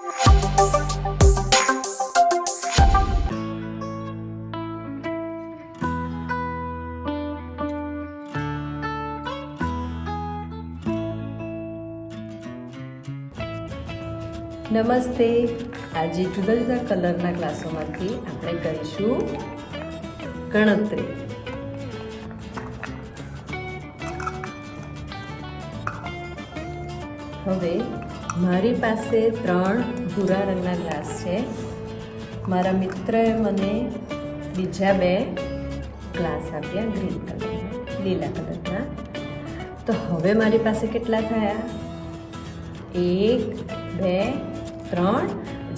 નમસ્તે. આજે જુદા જુદા કલરના ક્લાસોમાંથી આપણે કરીશું ગણતરી. હવે મારી પાસે 3 ભૂરા રંગના ગ્લાસ છે. મારા મિત્રએ મને બીજા 2 ગ્લાસ આપ્યા ગ્રીન કલરના, લીલા કલરના. તો હવે મારી પાસે કેટલા થયા? 1, 2, 3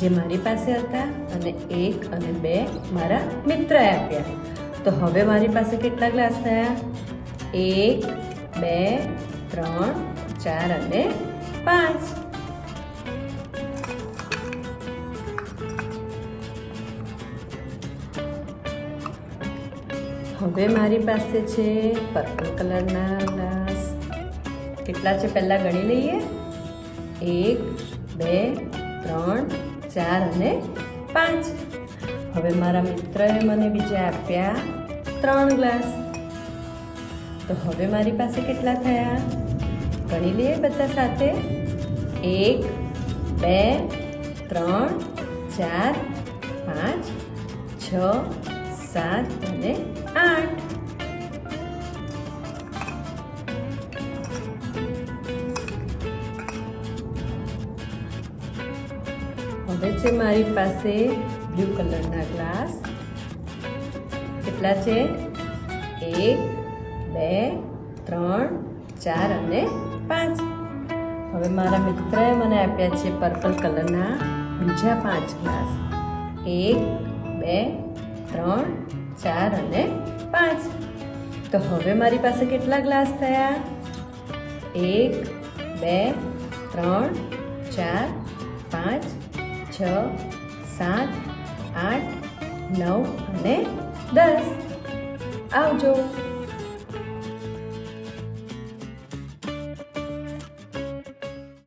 જે મારી પાસે હતા અને 1 અને 2 મારા મિત્રએ આપ્યા. તો હવે મારી પાસે કેટલા ગ્લાસ થયા? 1, 2, 3, 4 અને 5. હવે મારી પાસે છે પર્પલ કલરના ગ્લાસ. કેટલા છે પહેલાં ગણી લઈએ. 1, 2, 3, 4 અને 5. હવે મારા મિત્રએ મને બીજા આપ્યા 3 ગ્લાસ. તો હવે મારી પાસે કેટલા થયા? ગણી લઈએ બધા સાથે. 1, 2, 3, 4, 5, 6, 7 અને 8. હવે છે મારી પાસે બ્લુ કલરના ગ્લાસ. કેટલા છે? 1, 2, 3, 4 અને 5. હવે મારા મિત્રએ મને આપ્યા છે પર્પલ કલરના બીજા 5 ગ્લાસ. 1, 2, 3, 4 અને 5. તો હવે મારી પાસે કેટલા ગ્લાસ થયા? 1, 2, 3, 4, 5, 6, 7, 8, 9 અને 10. આવજો.